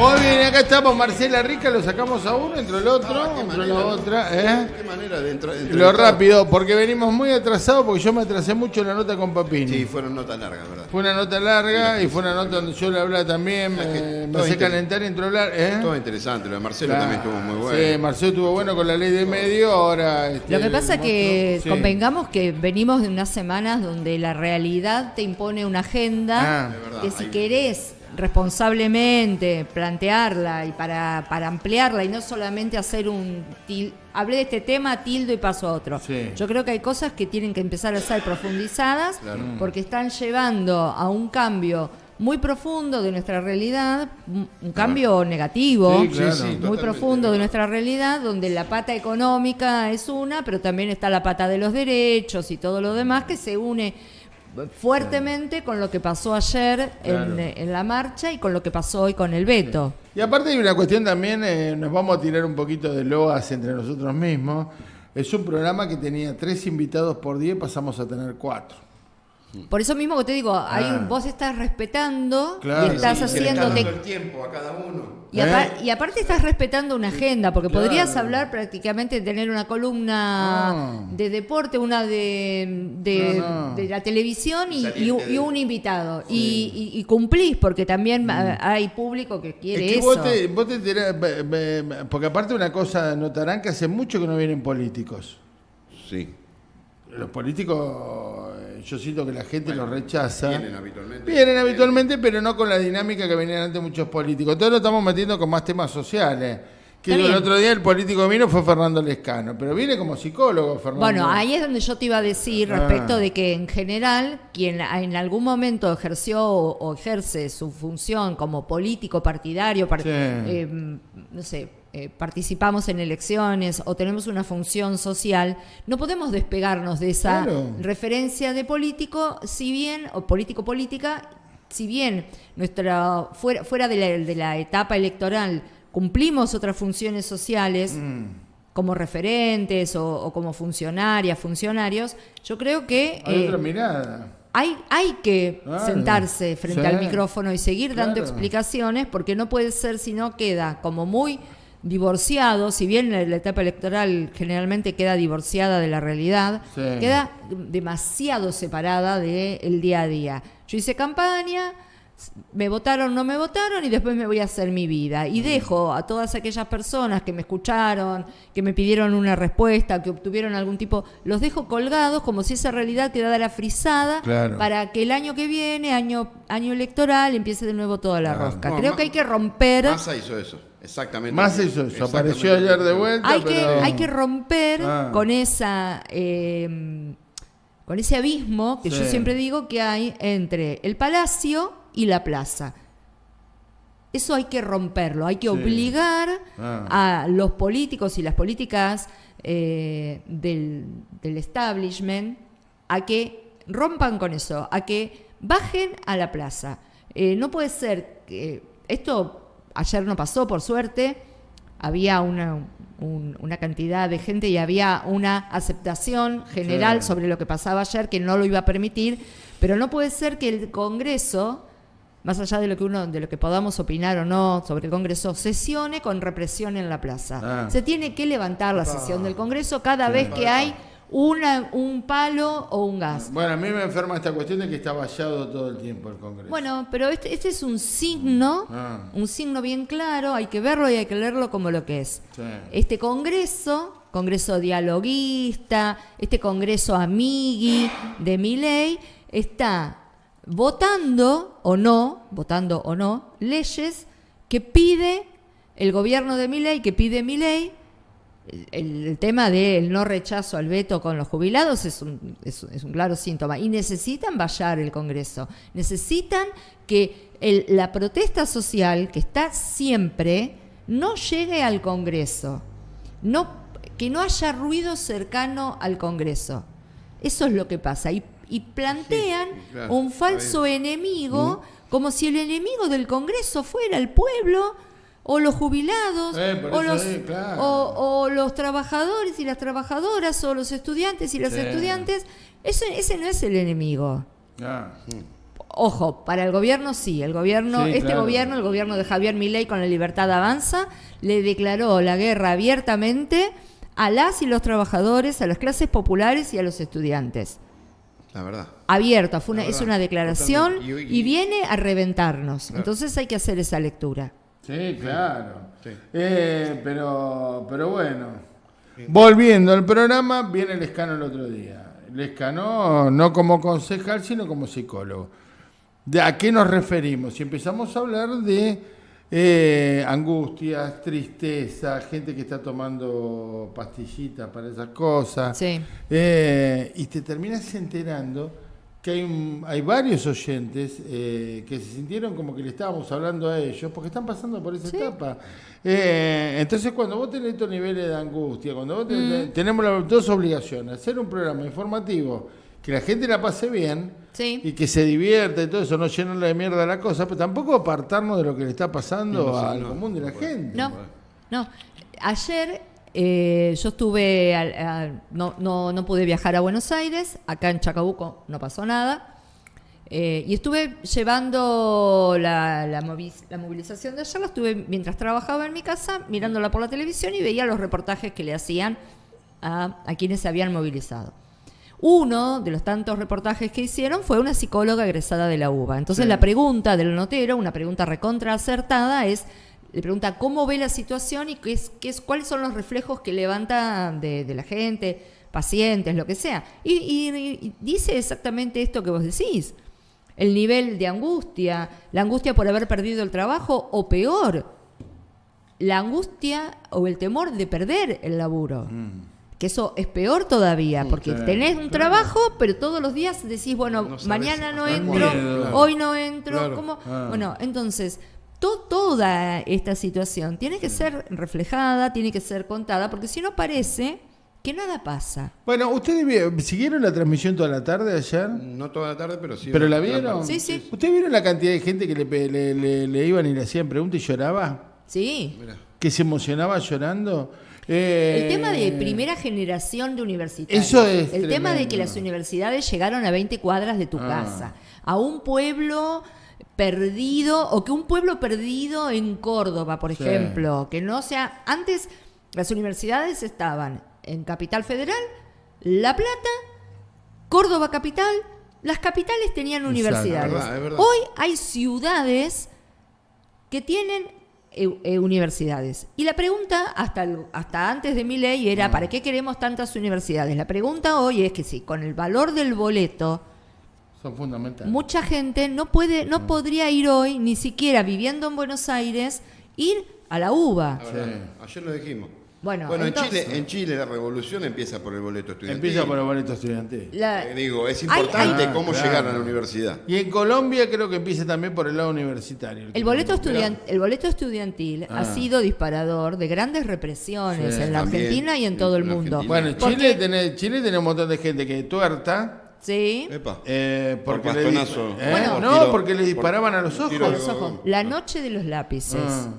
Muy bien, acá estamos, Marcela Rica, lo sacamos a uno, entró el otro, entró la otra. ¿Qué manera de entrar? Lo rápido, porque venimos muy atrasados, porque yo me atrasé mucho en la nota con Papini. Sí, fueron notas largas, ¿verdad? Fue una nota larga y fue una nota donde yo le hablaba también, me hacé calentar y entró a hablar. Todo interesante, lo de Marcelo también estuvo muy bueno. Sí, Marcelo estuvo bueno con la ley de medio, ahora... Lo que pasa es que convengamos que venimos de unas semanas donde la realidad te impone una agenda que si querés responsablemente plantearla y para ampliarla y no solamente hacer hablé de este tema, tildo y paso a otro. Sí. Yo creo que hay cosas que tienen que empezar a ser profundizadas porque están llevando a un cambio muy profundo de nuestra realidad, un cambio negativo, muy profundo de nuestra realidad, donde la pata económica es una, pero también está la pata de los derechos y todo lo demás que se une fuertemente con lo que pasó ayer en la marcha y con lo que pasó hoy con el veto. Y aparte hay una cuestión también, nos vamos a tirar un poquito de loas entre nosotros mismos. Es un programa que tenía 3 invitados por día y pasamos a tener 4. Por eso mismo que te digo, vos estás respetando y estás haciéndote el tiempo a cada uno. Y aparte estás respetando una agenda, porque podrías hablar prácticamente de tener una columna de deporte, una de la televisión y un invitado. Y cumplís, porque también hay público que quiere eso. Vos te enterás, porque aparte una cosa, notarán que hace mucho que no vienen políticos. Sí. Los políticos, yo siento que la gente los rechaza. Vienen habitualmente, pero no con la dinámica que venían antes muchos políticos. Entonces lo estamos metiendo con más temas sociales. Que el otro día el político vino fue Fernando Lescano, pero viene como psicólogo Fernando. Bueno, ahí es donde yo te iba a decir respecto de que en general quien en algún momento ejerció o ejerce su función como político partidario, no sé, participamos en elecciones o tenemos una función social, no podemos despegarnos de esa referencia de político, si bien, o político-política, si bien fuera de la etapa electoral cumplimos otras funciones sociales como referentes o como funcionarios, yo creo que... Hay otra mirada. Hay que sentarse frente al micrófono y seguir dando explicaciones, porque no puede ser si no queda como muy divorciado, si bien la etapa electoral generalmente queda divorciada de la realidad, queda demasiado separada del día a día. Yo hice campaña, me votaron, no me votaron y después me voy a hacer mi vida. Y dejo a todas aquellas personas que me escucharon, que me pidieron una respuesta, que obtuvieron algún tipo, los dejo colgados como si esa realidad quedara frisada para que el año que viene, año electoral, empiece de nuevo toda la rosca. No, creo que hay que romper... Massa hizo eso. Exactamente. Más eso, apareció ayer de vuelta. Hay que romper con esa con ese abismo que yo siempre digo que hay entre el palacio y la plaza. Eso hay que romperlo, hay que obligar a los políticos y las políticas del establishment a que rompan con eso, a que bajen a la plaza. No puede ser que esto... Ayer no pasó, por suerte, había una cantidad de gente y había una aceptación general sobre lo que pasaba ayer que no lo iba a permitir, pero no puede ser que el Congreso, más allá de lo que podamos opinar o no sobre el Congreso, sesione con represión en la plaza. Se tiene que levantar la sesión del Congreso cada vez que hay un palo o un gas. Bueno, a mí me enferma esta cuestión de que está vallado todo el tiempo el Congreso. Bueno, pero este es un signo bien claro, hay que verlo y hay que leerlo como lo que es. Este Congreso dialoguista, este Congreso amigui de Milei, está votando o no, leyes que pide el gobierno de Milei, que pide Milei. El tema del no rechazo al veto con los jubilados es un claro síntoma. Y necesitan vallar el Congreso. Necesitan que la protesta social, que está siempre, no llegue al Congreso. Que no haya ruido cercano al Congreso. Eso es lo que pasa. Y plantean un falso enemigo, como si el enemigo del Congreso fuera el pueblo, o los jubilados, o los trabajadores y las trabajadoras, o los estudiantes y las estudiantes. Ese no es el enemigo. Ojo, para el gobierno sí, el gobierno, Sí, claro. gobierno, el gobierno de Javier Milei con la Libertad Avanza, le declaró la guerra abiertamente a las y los trabajadores, a las clases populares y a los estudiantes. La verdad. Abierta, es verdad, una declaración totalmente. y viene a reventarnos. Claro. Entonces hay que hacer esa lectura. Sí, claro. Sí. Pero bueno. Volviendo al programa, viene Lescano el otro día. Lescano no como concejal, sino como psicólogo. ¿De a qué nos referimos? Si empezamos a hablar de angustias, tristeza, gente que está tomando pastillitas para esas cosas, Sí. y te terminas enterando que hay varios oyentes que se sintieron como que le estábamos hablando a ellos porque están pasando por esa etapa. Entonces, cuando vos tenés estos niveles de angustia, cuando vos tenemos las dos obligaciones, hacer un programa informativo que la gente la pase bien, Sí. y que se divierta y todo eso, no llenarle de mierda la cosa, pero tampoco apartarnos de lo que le está pasando al común de la gente. No. Ayer yo estuve, no pude viajar a Buenos Aires, acá en Chacabuco no pasó nada, y estuve llevando la movilización de ayer, la estuve mientras trabajaba en mi casa, mirándola por la televisión y veía los reportajes que le hacían a quienes se habían movilizado. Uno de los tantos reportajes que hicieron fue una psicóloga egresada de la UBA. Entonces la pregunta del notero, una pregunta recontra acertada, le pregunta cómo ve la situación y cuáles son los reflejos que levanta de la gente, pacientes, lo que sea. Y dice exactamente esto que vos decís. El nivel de angustia, la angustia por haber perdido el trabajo o peor, la angustia o el temor de perder el laburo. Que eso es peor todavía, porque tenés un trabajo, pero todos los días decís, bueno, No sabes, mañana no da entro, miedo. hoy no entro, Claro. ¿cómo? Ah. Bueno, entonces, toda esta situación tiene que ser reflejada, tiene que ser contada, porque si no parece que nada pasa. Bueno, ¿ustedes siguieron la transmisión toda la tarde ayer? No toda la tarde, pero sí. ¿Pero la vieron? Sí, sí. ¿Ustedes vieron la cantidad de gente que le iban y le hacían preguntas y lloraba? Sí. Mira. ¿Que se emocionaba llorando? El tema de primera generación de universitarios. Eso es el tema de que tremendo. las universidades llegaron a 20 cuadras de tu casa, a un pueblo perdido, o que un pueblo perdido en Córdoba, por Sí. ejemplo, que no sea... Antes las universidades estaban en Capital Federal, La Plata, Córdoba Capital, las capitales tenían Exacto. universidades. Es verdad. Hoy hay ciudades que tienen universidades. Y la pregunta, hasta antes de mi ley, era ¿para qué queremos tantas universidades? La pregunta hoy es que si con el valor del boleto, Son fundamentales. mucha gente no podría ir hoy, ni siquiera viviendo en Buenos Aires, ir a la UBA. La verdad, ayer lo dijimos. Bueno, en entonces- Chile la revolución empieza por el boleto estudiantil. Empieza por el boleto estudiantil. Digo, es Hay- importante hay- cómo claro. llegar a la universidad. Y en Colombia creo que empieza también por el lado universitario. El boleto estudiantil ha sido disparador de grandes represiones Sí. en la También, Argentina y en todo el en mundo. Argentina. Bueno, en Porque- Chile tiene un montón de gente que tuerta. Sí. Epa. Porque Por le bastonazo. Bueno. no, porque le disparaban a los por ojos. tiro de- Los ojos. La noche de los lápices. Ah.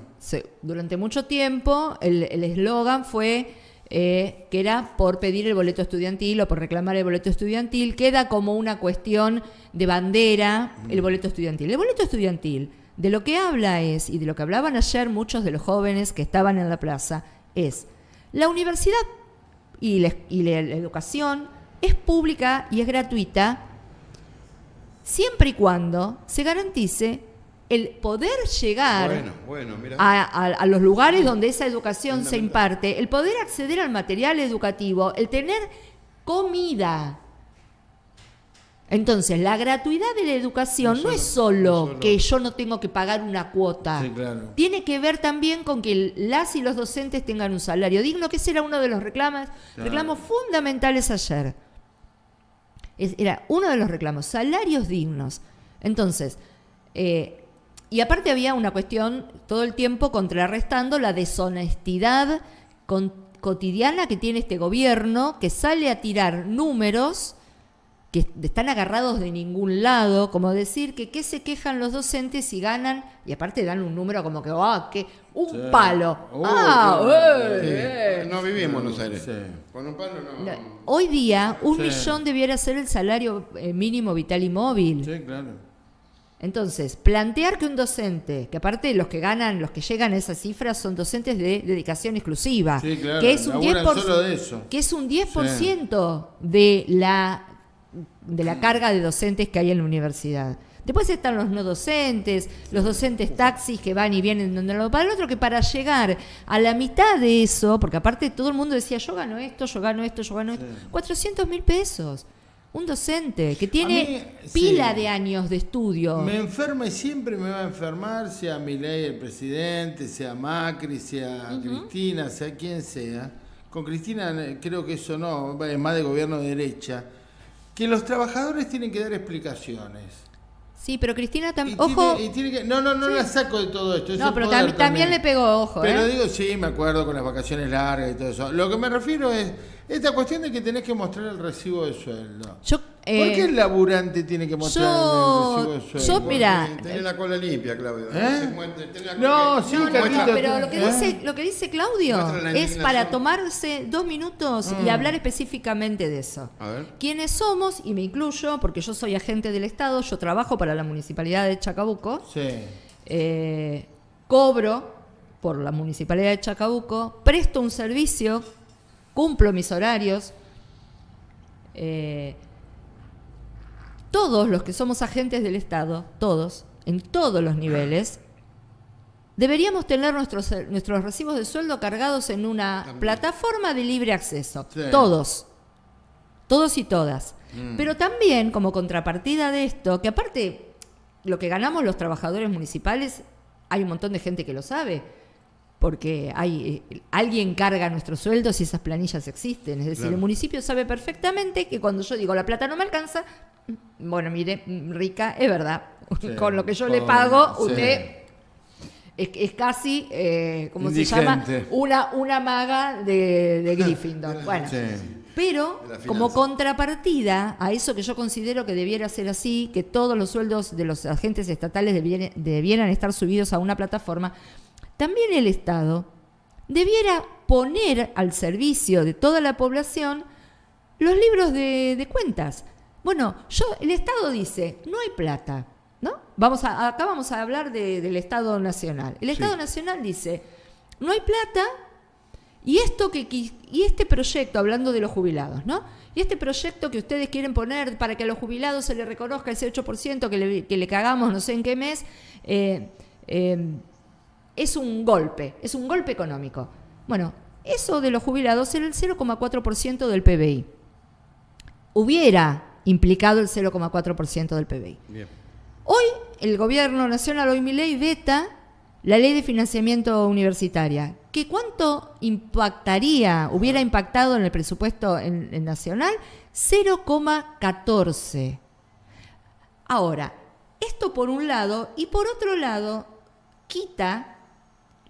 Durante mucho tiempo el eslogan fue que era por pedir el boleto estudiantil o por reclamar el boleto estudiantil. Queda como una cuestión de bandera el boleto estudiantil. El boleto estudiantil de lo que habla es, y de lo que hablaban ayer muchos de los jóvenes que estaban en la plaza, es la universidad y la educación es pública y es gratuita siempre y cuando se garantice el poder llegar Bueno, mira. a los lugares donde esa educación se imparte, el poder acceder al material educativo, el tener comida. Entonces, la gratuidad de la educación no es solo que yo no tengo que pagar una cuota. Sí, claro. Tiene que ver también con que las y los docentes tengan un salario digno, que ese era uno de los reclamos fundamentales ayer. Era uno de los reclamos, salarios dignos. Entonces, y aparte había una cuestión todo el tiempo contrarrestando la deshonestidad cotidiana que tiene este gobierno, que sale a tirar números que están agarrados de ningún lado, como decir que qué se quejan los docentes si ganan, y aparte dan un número como que, que un palo. No viví en Buenos Aires. Sí. Con un palo no. Hoy día, 1 Sí. millón debiera ser el salario mínimo vital y móvil. Sí, claro. Entonces, plantear que un docente, que aparte los que llegan a esas cifras son docentes de dedicación exclusiva, Sí, claro, que es un laburan solo de eso. que es un 10% de la carga de docentes que hay en la universidad. Después están los no docentes, los docentes taxis que van y vienen de un lado para el otro, que para llegar a la mitad de eso, porque aparte todo el mundo decía, yo gano esto, yo gano esto, yo gano esto, 400.000 pesos. Un docente que tiene pila de años de estudio. Me enferma y siempre me va a enfermar, sea Milei el presidente, sea Macri, sea Cristina, sea quien sea. Con Cristina creo que eso no, es más de gobierno de derecha. Que los trabajadores tienen que dar explicaciones. Sí, pero Cristina también... Ojo. Ojo. No la saco de todo esto. No, pero también le pegó, ojo. Pero digo, sí, me acuerdo con las vacaciones largas y todo eso. Lo que me refiero es esta cuestión de que tenés que mostrar el recibo de sueldo. ¿Por qué el laburante tiene que mostrar el recibo de sueldo? Mira, Tenés la cola limpia, Claudio. pero lo que dice Claudio es para tomarse 2 minutos y hablar específicamente de eso. A ver. ¿Quiénes somos? Y me incluyo, porque yo soy agente del Estado, yo trabajo para la Municipalidad de Chacabuco. Sí. Cobro por la Municipalidad de Chacabuco, presto un servicio, cumplo mis horarios. Todos los que somos agentes del Estado, todos, en todos los niveles, deberíamos tener nuestros recibos de sueldo cargados en una plataforma de libre acceso. Sí. Todos y todas. Pero también, como contrapartida de esto, que aparte lo que ganamos los trabajadores municipales, hay un montón de gente que lo sabe, porque alguien carga nuestros sueldos y esas planillas existen. Es decir, claro, el municipio sabe perfectamente que cuando yo digo la plata no me alcanza, bueno, mire, rica, es verdad, sí, con lo que yo le pago, usted es casi, ¿cómo indigente se llama? Una maga de Gryffindor. Bueno, sí. Pero como contrapartida a eso que yo considero que debiera ser así, que todos los sueldos de los agentes estatales debieran estar subidos a una plataforma, también el Estado debiera poner al servicio de toda la población los libros de cuentas. Bueno, el Estado dice, no hay plata, ¿no? Acá vamos a hablar del Estado Nacional. El Estado Nacional dice, no hay plata, y este proyecto, hablando de los jubilados, ¿no? Y este proyecto que ustedes quieren poner para que a los jubilados se les reconozca ese 8% que le cagamos no sé en qué mes, es un golpe económico. Bueno, eso de los jubilados era el 0,4% del PBI. Hubiera implicado el 0,4% del PBI. Bien. Hoy el gobierno nacional, hoy Milei, veta la ley de financiamiento universitaria. ¿Que cuánto hubiera impactado en el presupuesto nacional? 0,14. Ahora, esto por un lado, y por otro lado,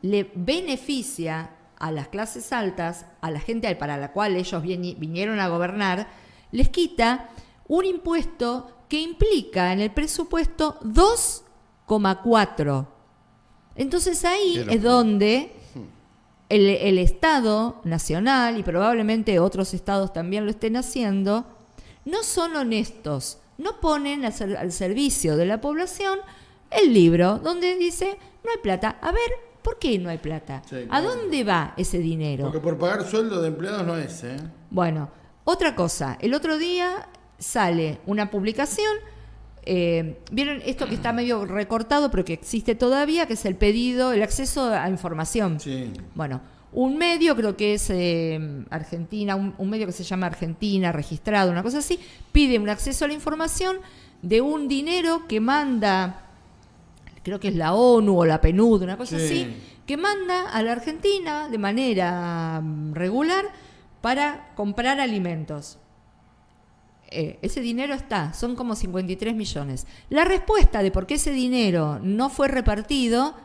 le beneficia a las clases altas, a la gente para la cual ellos vinieron a gobernar, les quita un impuesto que implica en el presupuesto 2,4. Entonces ahí es donde el Estado Nacional, y probablemente otros estados también lo estén haciendo, no son honestos, no ponen al servicio de la población el libro donde dice no hay plata. A ver, ¿por qué no hay plata? Sí, claro. ¿A dónde va ese dinero? Porque por pagar sueldo de empleados no es, ¿eh? Bueno, otra cosa, el otro día sale una publicación, vieron esto que está medio recortado pero que existe todavía, que es el acceso a información. Sí. Bueno, un medio, creo que es Argentina, un medio que se llama Argentina, registrado, una cosa así, pide un acceso a la información de un dinero que manda, creo que es la ONU o la PNUD, una cosa así, que manda a la Argentina de manera regular para comprar alimentos. Ese dinero son como 53 millones. La respuesta de por qué ese dinero no fue repartido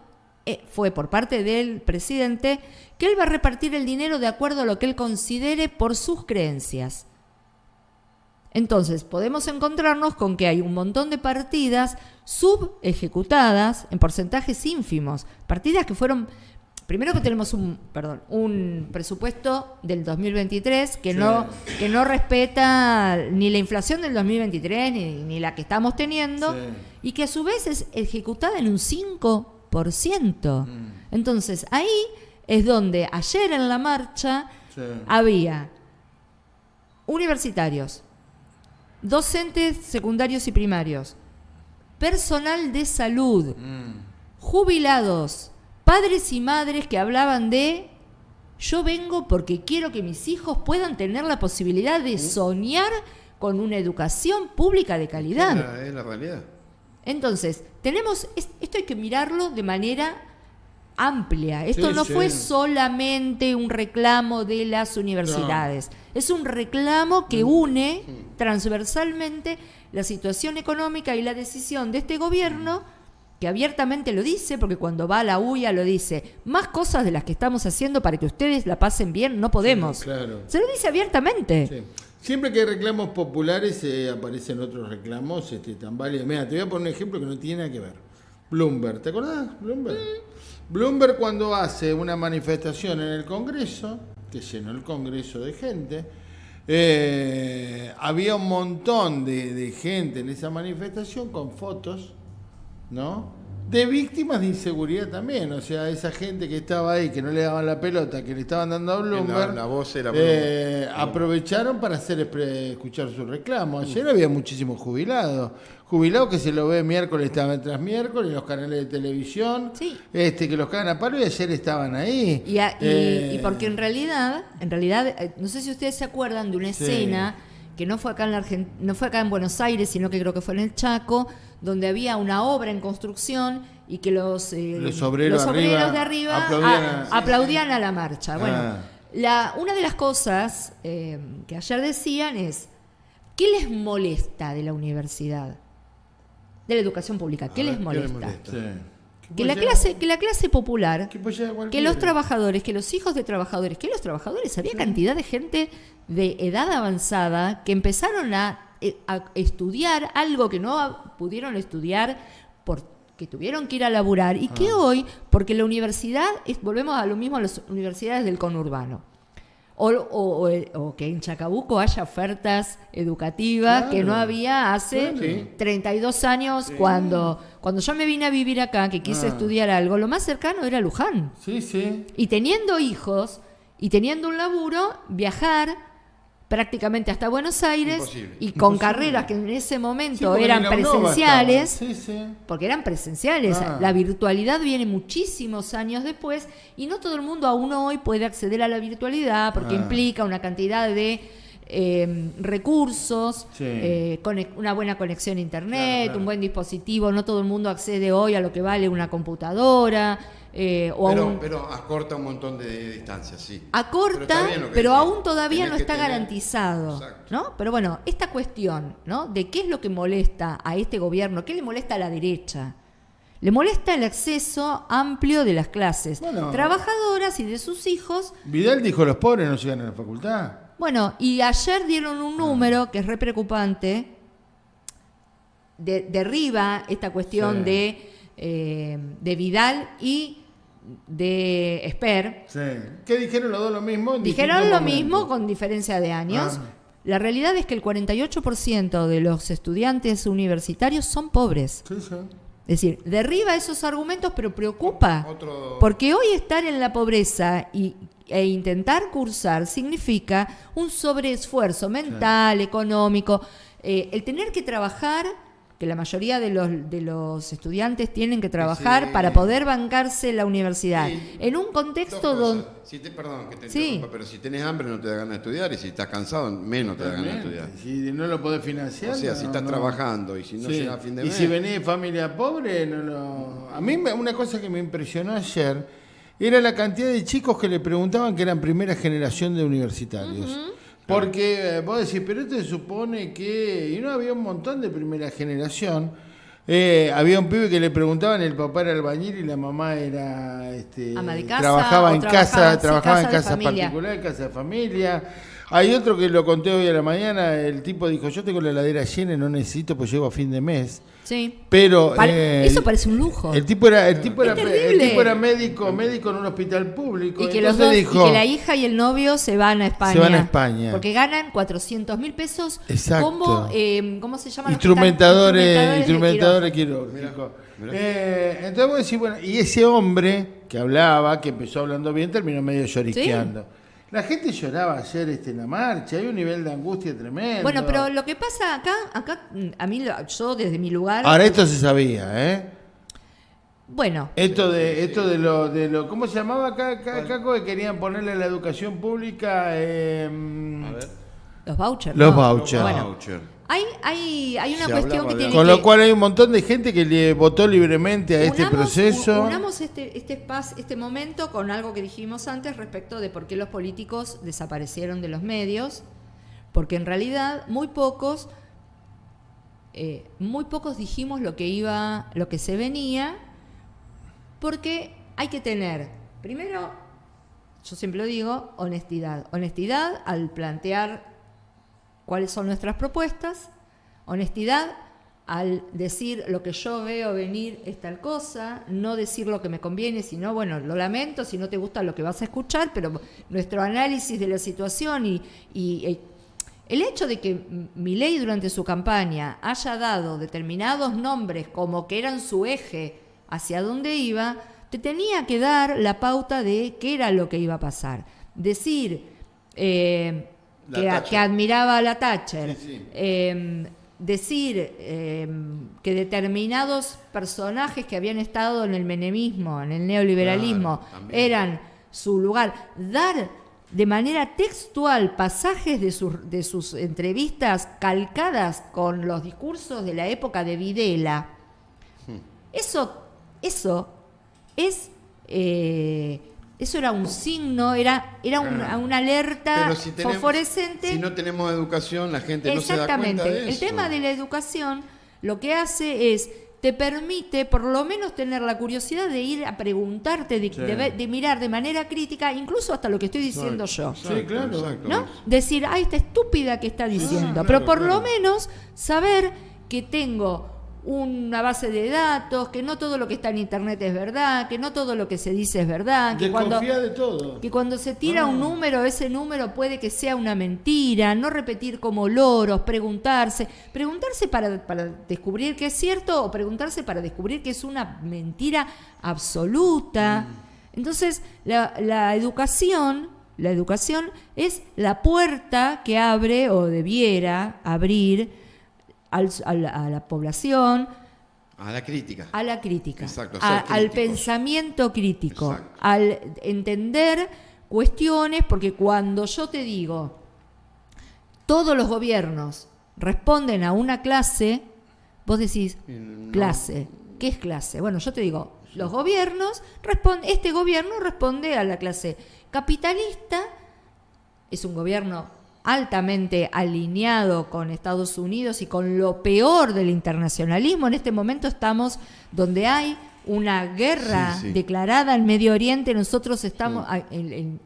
fue por parte del presidente que él va a repartir el dinero de acuerdo a lo que él considere por sus creencias. Entonces, podemos encontrarnos con que hay un montón de partidas subejecutadas en porcentajes ínfimos, partidas que fueron primero que tenemos un presupuesto del 2023 que no respeta ni la inflación del 2023 ni la que estamos teniendo, y que a su vez es ejecutada en un 5%. Entonces, ahí es donde ayer en la marcha había universitarios, docentes secundarios y primarios, personal de salud, jubilados, padres y madres que hablaban de: yo vengo porque quiero que mis hijos puedan tener la posibilidad de soñar con una educación pública de calidad. Es la realidad. Entonces, esto hay que mirarlo de manera amplia. Esto no fue solamente un reclamo de las universidades. Es un reclamo que une transversalmente la situación económica y la decisión de este gobierno, que abiertamente lo dice, porque cuando va a la UIA lo dice: más cosas de las que estamos haciendo para que ustedes la pasen bien no podemos. Sí, claro. Se lo dice abiertamente. Sí. Siempre que hay reclamos populares aparecen otros reclamos tan válidos. Mira, te voy a poner un ejemplo que no tiene nada que ver. Bloomberg, ¿te acordás? Bloomberg, cuando hace una manifestación en el Congreso, que llenó el Congreso de gente, había un montón de gente en esa manifestación con fotos, ¿no?, de víctimas de inseguridad también. O sea, esa gente que estaba ahí, que no le daban la pelota, que le estaban dando a Bloomberg, La voz era Bloomberg. aprovecharon para escuchar su reclamo. Ayer había muchísimos jubilados que se lo ve miércoles tras miércoles en los canales de televisión, que los cagan a palo, y ayer estaban ahí. Y porque en realidad, no sé si ustedes se acuerdan de una escena que no fue acá no fue acá en Buenos Aires, sino que creo que fue en el Chaco, donde había una obra en construcción y que los obreros de arriba aplaudían a la marcha. Bueno, una de las cosas que ayer decían es: ¿qué les molesta de la universidad? De la educación pública, ¿qué les molesta? Que la clase popular, que los trabajadores, que los hijos de trabajadores, que los trabajadores, había cantidad de gente de edad avanzada que empezaron a estudiar algo que no pudieron estudiar porque tuvieron que ir a laburar, y que hoy, porque la universidad, volvemos a lo mismo a las universidades del conurbano, o que en Chacabuco haya ofertas educativas que no había hace 32 años. Cuando yo me vine a vivir acá, que quise estudiar algo, lo más cercano era Luján. Y teniendo hijos y teniendo un laburo, viajar prácticamente hasta Buenos Aires, y con carreras que en ese momento eran presenciales, porque eran presenciales. La virtualidad viene muchísimos años después, y no todo el mundo aún hoy puede acceder a la virtualidad, porque implica una cantidad de recursos, una buena conexión a internet, un buen dispositivo. No todo el mundo accede hoy a lo que vale una computadora. Pero acorta un montón de distancias, sí. Acorta, pero aún todavía no está garantizado, ¿no? Pero bueno, esta cuestión, ¿no?, de qué es lo que molesta a este gobierno, qué le molesta a la derecha. Le molesta el acceso amplio de las clases trabajadoras y de sus hijos. Vidal dijo: los pobres no llegan a la facultad. Bueno, y ayer dieron un número que es re preocupante. Derriba esta cuestión de Vidal y de Esper. ¿Qué dijeron los dos lo mismo? Dijeron lo mismo con diferencia de años. La realidad es que el 48% de los estudiantes universitarios son pobres. Es decir, derriba esos argumentos, pero preocupa. Porque hoy estar en la pobreza e intentar cursar significa un sobreesfuerzo mental, económico. El tener que trabajar, que la mayoría de los estudiantes tienen que trabajar para poder bancarse la universidad. En un contexto donde... Perdón que te interrumpa, pero si tenés hambre no te da ganas de estudiar, y si estás cansado menos te da ganas de estudiar. Si no lo podés financiar... O sea, si estás trabajando y si no llega a fin de mes... Y si venís de familia pobre, A mí una cosa que me impresionó ayer era la cantidad de chicos que le preguntaban que eran primera generación de universitarios. Porque vos decís, pero esto se supone que... Y no, había un montón de primera generación. Había un pibe que le preguntaban, el papá era albañil y la mamá era... ama de casa, trabajaba en casa particulares, en casa de familia. Hay otro que lo conté hoy a la mañana, el tipo dijo, yo tengo la heladera llena y no necesito, pues llego a fin de mes. Sí. Pero eso parece un lujo. El tipo era médico en un hospital público. Y que los dos, dijo, y que la hija y el novio se van a España. Porque ganan 400.000 pesos. Exacto. Como, ¿cómo se llama? Instrumentadores quirúrgicos. Entonces vos decís, bueno, y ese hombre que hablaba, que empezó hablando bien, terminó medio lloriqueando. ¿Sí? La gente lloraba ayer en la marcha, hay un nivel de angustia tremendo. Bueno, pero lo que pasa acá a mí, yo desde mi lugar... Ahora, esto se sabía, ¿eh? Bueno. Esto de lo ¿cómo se llamaba acá, Caco? Que querían ponerle a la educación pública... a ver. Los vouchers. Los vouchers. Bueno, hay una cuestión que tiene Con lo cual hay un montón de gente que le votó libremente a este proceso. Unamos este momento con algo que dijimos antes respecto de por qué los políticos desaparecieron de los medios, porque en realidad muy pocos dijimos lo que se venía, porque hay que tener, primero, yo siempre lo digo, honestidad al plantear cuáles son nuestras propuestas, honestidad al decir lo que yo veo venir es tal cosa, no decir lo que me conviene, sino, bueno, lo lamento, si no te gusta lo que vas a escuchar, pero nuestro análisis de la situación y el hecho de que Milei durante su campaña haya dado determinados nombres como que eran su eje hacia dónde iba, te tenía que dar la pauta de qué era lo que iba a pasar. Decir... que admiraba a la Thatcher, sí. Decir que determinados personajes que habían estado en el menemismo, en el neoliberalismo, eran su lugar, dar de manera textual pasajes de sus entrevistas calcadas con los discursos de la época de Videla, eso es... Eso era un signo, era una alerta fosforescente. Si no tenemos educación, la gente no se da cuenta de eso. El tema de la educación lo que hace es, te permite por lo menos tener la curiosidad de ir a preguntarte, de mirar de manera crítica, incluso hasta lo que estoy diciendo yo. Sí, claro. Exacto. ¿No? Decir, esta estúpida que está diciendo. Pero por lo menos saber que tengo una base de datos, que no todo lo que está en internet es verdad, que no todo lo que se dice es verdad, desconfía de todo, que cuando se tira un número, ese número puede que sea una mentira, no repetir como loros, preguntarse para descubrir que es cierto o preguntarse para descubrir que es una mentira absoluta. Entonces la educación es la puerta que abre o debiera abrir a la población, a la crítica, exacto, al pensamiento crítico, exacto, al entender cuestiones, porque cuando yo te digo todos los gobiernos responden a una clase, vos decís, clase, ¿qué es clase? Bueno, yo te digo, los gobiernos este gobierno responde a la clase capitalista, es un gobierno altamente alineado con Estados Unidos y con lo peor del internacionalismo. En este momento estamos donde hay una guerra declarada en Medio Oriente. Nosotros estamos...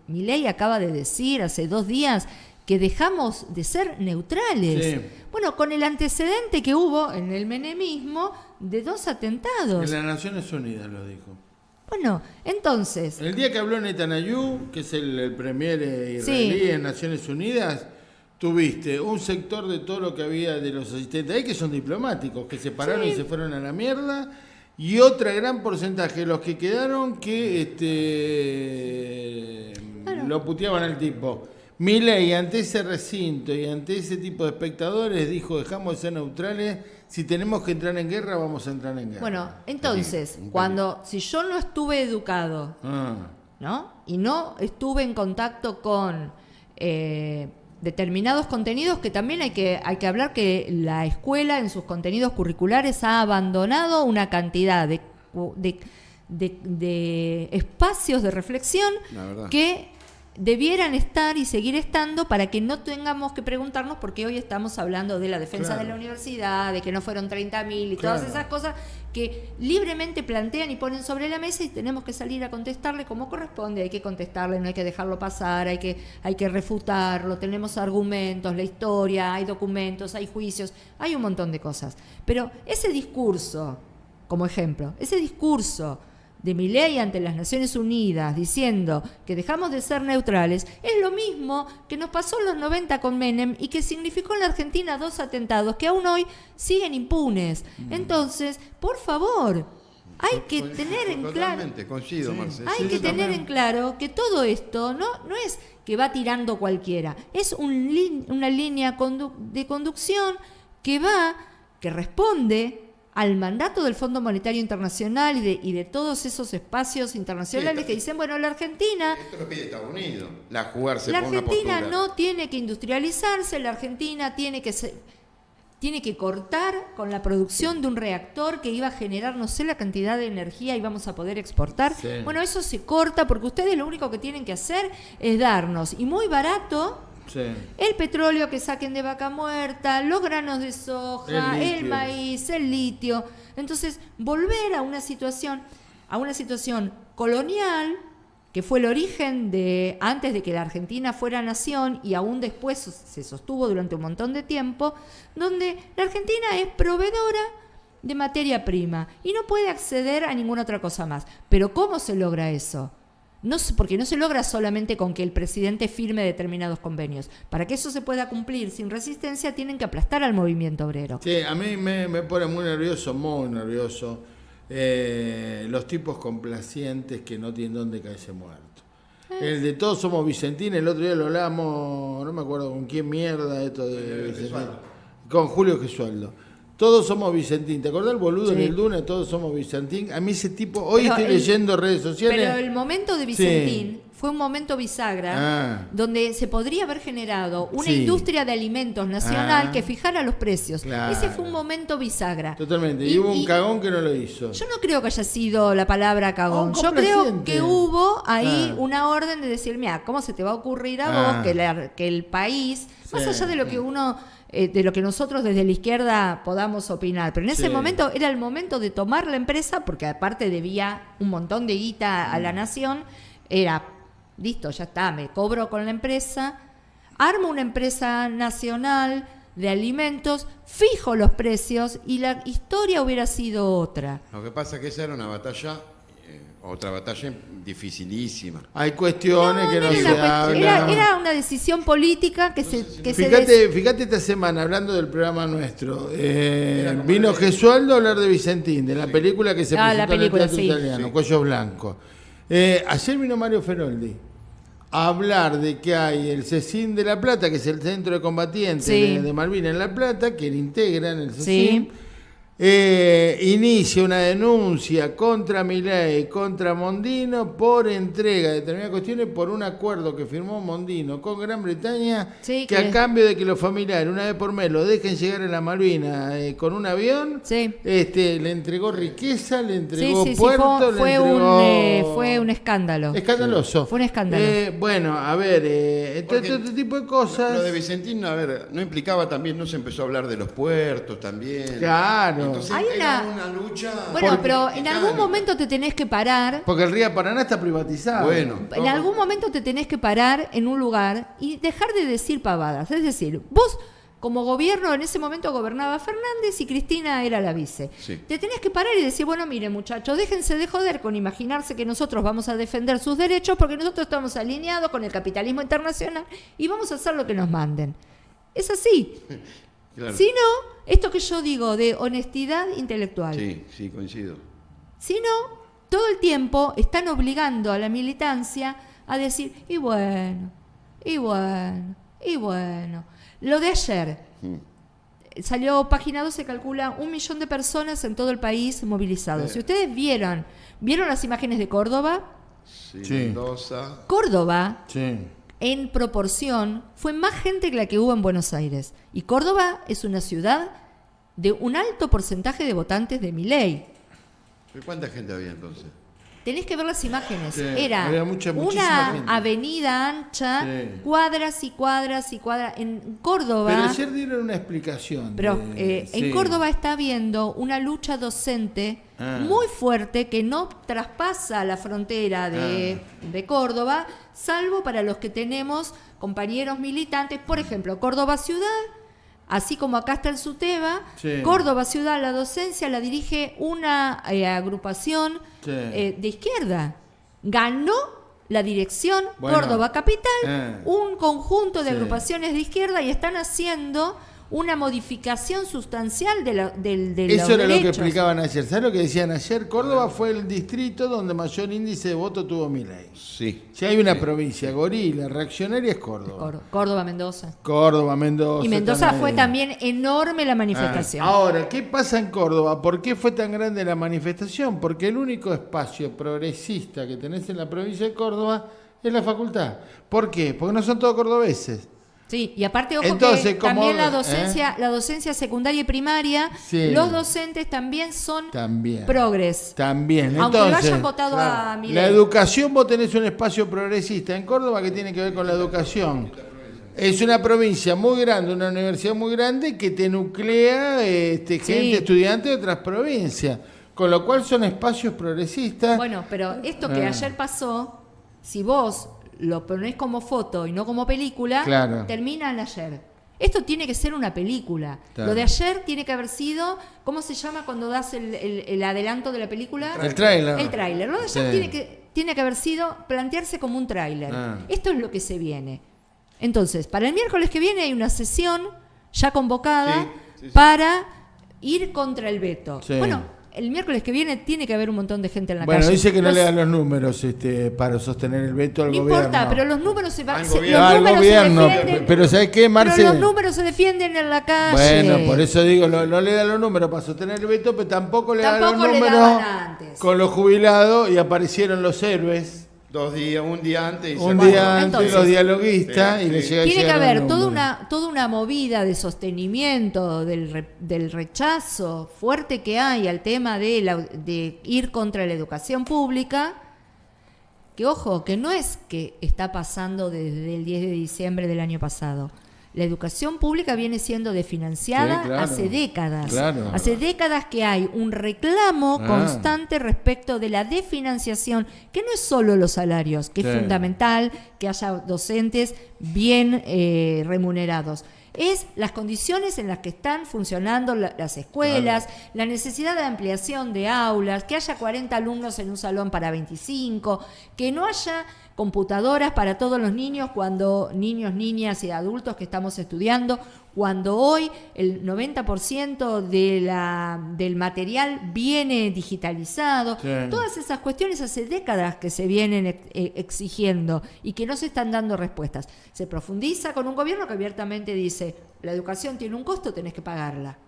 Milei acaba de decir hace 2 días que dejamos de ser neutrales. Sí. Bueno, con el antecedente que hubo en el menemismo de 2 atentados. En las Naciones Unidas lo dijo. Bueno, entonces... El día que habló Netanyahu, que es el premier israelí en Naciones Unidas, tuviste un sector de todo lo que había de los asistentes ahí que son diplomáticos, que se pararon y se fueron a la mierda, y otra gran porcentaje de los que quedaron que lo puteaban al tipo. Milei, ante ese recinto y ante ese tipo de espectadores, dijo, dejamos de ser neutrales, si tenemos que entrar en guerra, vamos a entrar en guerra. Bueno, entonces, si yo no estuve educado, ¿no? Y no estuve en contacto con determinados contenidos, que también hay que hablar que la escuela en sus contenidos curriculares ha abandonado una cantidad de espacios de reflexión que debieran estar y seguir estando para que no tengamos que preguntarnos, porque hoy estamos hablando de la defensa de la universidad, de que no fueron 30.000 y todas esas cosas que libremente plantean y ponen sobre la mesa, y tenemos que salir a contestarle como corresponde. Hay que contestarle, no hay que dejarlo pasar, hay que refutarlo, tenemos argumentos, la historia, hay documentos, hay juicios, hay un montón de cosas. Pero ese discurso, como ejemplo, ese discurso de Milei ante las Naciones Unidas diciendo que dejamos de ser neutrales, es lo mismo que nos pasó en los 90 con Menem y que significó en la Argentina 2 atentados que aún hoy siguen impunes. Entonces, por favor, hay que tener en claro, coincido, Marcelo. hay que tener en claro que todo esto no es que va tirando cualquiera, es una línea de conducción que responde al mandato del Fondo Monetario Internacional y de todos esos espacios internacionales que dicen, bueno, la Argentina... Esto lo pide Estados Unidos, jugarse la por una Argentina postura. no tiene que industrializarse, la Argentina tiene que cortar con la producción de un reactor que iba a generar no sé la cantidad de energía y vamos a poder exportar. Sí. Bueno, eso se corta porque ustedes lo único que tienen que hacer es darnos, y muy barato... Sí. El petróleo que saquen de Vaca Muerta, los granos de soja, el maíz, el litio. Entonces, volver a una situación colonial, que fue el origen de antes de que la Argentina fuera nación y aún después se sostuvo durante un montón de tiempo, donde la Argentina es proveedora de materia prima y no puede acceder a ninguna otra cosa más. Pero ¿cómo se logra eso? Porque no se logra solamente con que el presidente firme determinados convenios. Para que eso se pueda cumplir sin resistencia, tienen que aplastar al movimiento obrero. Sí, a mí me pone muy nervioso los tipos complacientes que no tienen dónde caerse muerto. El de todos somos Vicentín, el otro día lo hablamos, no me acuerdo con quién mierda, esto de Vicentín, con Julio Gesualdo. Todos somos Vicentín. ¿Te acordás el boludo en el Duna? Todos somos Vicentín. A mí ese tipo... Hoy estoy leyendo redes sociales... Pero el momento de Vicentín fue un momento bisagra donde se podría haber generado una industria de alimentos nacional que fijara los precios. Claro. Ese fue un momento bisagra. Totalmente. Y hubo un cagón que no lo hizo. Yo no creo que haya sido la palabra cagón. Yo creo que hubo ahí una orden de decir, mira, ¿cómo se te va a ocurrir a vos que el país, más allá de lo que de lo que nosotros desde la izquierda podamos opinar, pero en ese momento era el momento de tomar la empresa, porque aparte debía un montón de guita a la nación, era, listo, ya está, me cobro con la empresa, armo una empresa nacional de alimentos, fijo los precios y la historia hubiera sido otra. Lo que pasa es que esa era una batalla, otra batalla dificilísima. Hay cuestiones que no se hablan. Era una decisión política Fíjate esta semana, hablando del programa nuestro, vino Gesualdo a hablar de Vicentín, de la película que se presentó en el Teatro Italiano, Cuello Blanco. Ayer vino Mario Feroldi a hablar de que hay el CECIN de La Plata, que es el Centro de Combatientes de Malvinas en La Plata, que él integra en el CECIN. Inicia una denuncia contra Milei, contra Mondino por entrega de determinadas cuestiones por un acuerdo que firmó Mondino con Gran Bretaña, que a cambio de que los familiares una vez por mes lo dejen llegar a la Malvina con un avión, le entregó riqueza, le entregó puertos, fue un escándalo. Escandaloso. Fue un escándalo. Bueno, a ver, todo este tipo de cosas. Lo de Vicentín, a ver, no implicaba también, no se empezó a hablar de los puertos también. Claro. Entonces, hay una lucha. Bueno, pero en algún momento te tenés que parar. Porque el río Paraná está privatizado. En algún momento te tenés que parar en un lugar y dejar de decir pavadas. Es decir, vos como gobierno, en ese momento gobernaba Fernández y Cristina era la vice. Te tenés que parar y decir, bueno, miren muchachos, déjense de joder con imaginarse que nosotros vamos a defender sus derechos porque nosotros estamos alineados con el capitalismo internacional y vamos a hacer lo que nos manden. Es así. Claro. Si no, esto que yo digo de honestidad intelectual. Sí, coincido. Si no, todo el tiempo están obligando a la militancia a decir, y bueno. Lo de ayer, salió Página 12, calcula 1 millón de personas en todo el país movilizados. Si ustedes vieron las imágenes de Córdoba, Mendoza. Córdoba, en proporción, fue más gente que la que hubo en Buenos Aires. Y Córdoba es una ciudad de un alto porcentaje de votantes de Milei. ¿Cuánta gente había entonces? tenés que ver las imágenes. Sí, Era había muchísima una gente. avenida ancha, Sí. cuadras y cuadras y cuadras. En Córdoba... Pero ayer dieron una explicación. Pero sí. en Córdoba está habiendo una lucha docente muy fuerte que no traspasa la frontera de Córdoba, salvo para los que tenemos compañeros militantes. Por ejemplo, Córdoba Ciudad, así como acá está el SUTEBA, Sí. Córdoba Ciudad, la docencia la dirige una agrupación Sí. de izquierda. Ganó la dirección Bueno. Córdoba Capital, un conjunto de Sí. agrupaciones de izquierda, y están haciendo una modificación sustancial de los Eso era lo que derechos. explicaban ayer. ¿Sabes lo que decían ayer? Córdoba fue el distrito donde mayor índice de voto tuvo Milei. Sí. Si hay una provincia gorila, reaccionaria, es Córdoba. Córdoba, Mendoza. Córdoba, Mendoza. Y Mendoza están fue ahí. también enorme la manifestación. Ahora, ¿qué pasa en Córdoba? ¿Por qué fue tan grande la manifestación? Porque el único espacio progresista que tenés en la provincia de Córdoba es la facultad. ¿Por qué? Porque no son todos cordobeses. Sí, y aparte, ojo, Entonces, que como- también la docencia secundaria y primaria, Sí. los docentes también son También. progres. También. Aunque lo Entonces, hayan votado a Milei. la educación, vos tenés un espacio progresista en Córdoba que tiene que ver con la educación. Es una provincia muy grande, una universidad muy grande que te nuclea gente, estudiante de otras provincias. Con lo cual son espacios progresistas. Bueno, pero esto que ayer pasó, si vos lo ponés como foto y no como película, Claro. termina en ayer. Esto tiene que ser una película. Claro. Lo de ayer tiene que haber sido, ¿cómo se llama cuando das el adelanto de la película? El tráiler. El tráiler. Lo de ayer Sí. tiene que haber sido plantearse como un tráiler. Ah. Esto es lo que se viene. Entonces, para el miércoles que viene hay una sesión ya convocada para ir contra el veto. Sí. Bueno, el miércoles que viene tiene que haber un montón de gente en la Bueno, calle. dice que no Los- le dan los números para sostener el veto al No gobierno. importa, pero los números se van. Al Los gobierno. Al números gobierno, se defienden. pero ¿sabes qué, Marce? Pero los números se defienden en la calle. Bueno, por eso digo, no le dan los números para sostener el veto, pero tampoco le dan los Tampoco le números daban antes. con los jubilados y aparecieron los héroes. Un día antes. Y Un se día va. antes entonces, los dialoguistas y le sí. llega Tiene que llegaron haber los toda números. toda una movida de sostenimiento del rechazo fuerte que hay al tema de ir contra la educación pública, que ojo, que no es que está pasando desde el 10 de diciembre del año pasado. La educación pública viene siendo desfinanciada Sí, claro. hace décadas. Claro. Hace décadas que hay un reclamo Ah. constante respecto de la desfinanciación, que no es solo los salarios, que Sí. es fundamental que haya docentes bien remunerados. Es las condiciones en las que están funcionando las escuelas, la necesidad de ampliación de aulas, que haya 40 alumnos en un salón para 25, que no haya computadoras para todos los niños, niños, niñas y adultos que estamos estudiando, cuando hoy el 90% del material viene digitalizado. Sí. Todas esas cuestiones hace décadas que se vienen exigiendo y que no se están dando respuestas. Se profundiza con un gobierno que abiertamente dice, la educación tiene un costo, tenés que pagarla.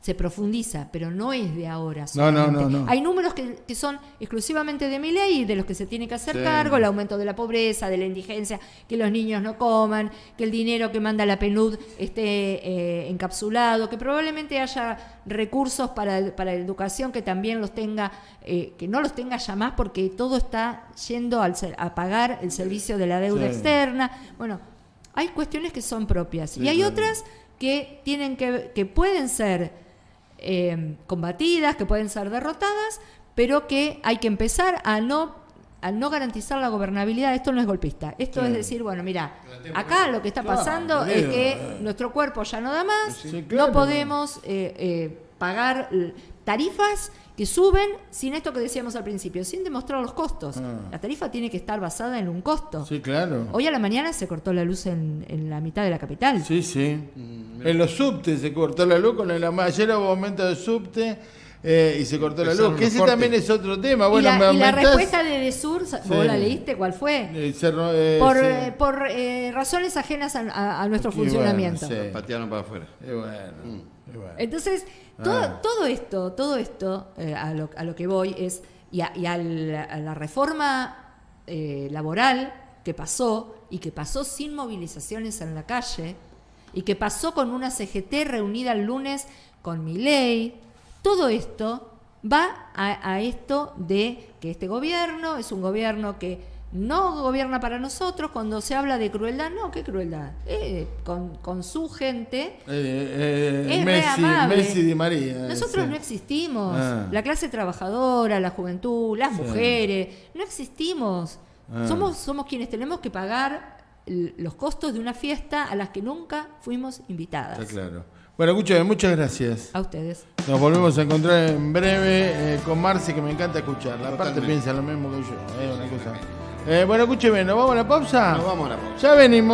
Se profundiza, pero no es de ahora solamente. No. Hay números que son exclusivamente de Milei y de los que se tiene que hacer Sí. cargo, el aumento de la pobreza, de la indigencia, que los niños no coman, que el dinero que manda la PNUD esté encapsulado, que probablemente haya recursos para la educación que también los tenga, que no los tenga ya más porque todo está yendo a pagar el servicio de la deuda Sí. externa. Bueno, hay cuestiones que son propias Sí, y hay claro. otras que pueden ser combatidas, que pueden ser derrotadas, pero que hay que empezar a no garantizar la gobernabilidad. Esto no es golpista. Esto Sí. es decir, bueno, mira, acá lo que está pasando Claro, es querido. que nuestro cuerpo ya no da más, Sí, claro. no podemos pagar tarifas que suben sin esto que decíamos al principio, sin demostrar los costos. La tarifa tiene que estar basada en un costo. Sí, claro. Hoy a la mañana se cortó la luz en la mitad de la capital. Sí. En los subtes se cortó la luz, ayer hubo aumento de subte y se cortó la luz. Empezaron Que los ese cortes. también es otro tema. Bueno, y me la aumentás, respuesta de Desur, ¿vos la leíste? ¿Cuál fue? Por razones ajenas a nuestro Y bueno, funcionamiento. sí. Patearon para afuera. Y bueno. Entonces, todo esto a lo que voy es, y a la reforma laboral que pasó, y que pasó sin movilizaciones en la calle, y que pasó con una CGT reunida el lunes con Milei, todo esto va a esto de que este gobierno es un gobierno que no gobierna para nosotros. Cuando se habla de crueldad, no, ¿qué crueldad? Con su gente es re amable. Messi Di María. Nosotros no existimos. La clase trabajadora, la juventud, las mujeres, no existimos. Somos quienes tenemos que pagar los costos de una fiesta a las que nunca fuimos invitadas. Está claro. Bueno, escúchame, muchas gracias. A ustedes. Nos volvemos a encontrar en breve con Marce, que me encanta escucharla. Aparte Totalmente. piensa lo mismo que yo. Una cosa. Bueno, escúcheme, ¿nos vamos a la pausa? Nos vamos a la pausa. Ya venimos.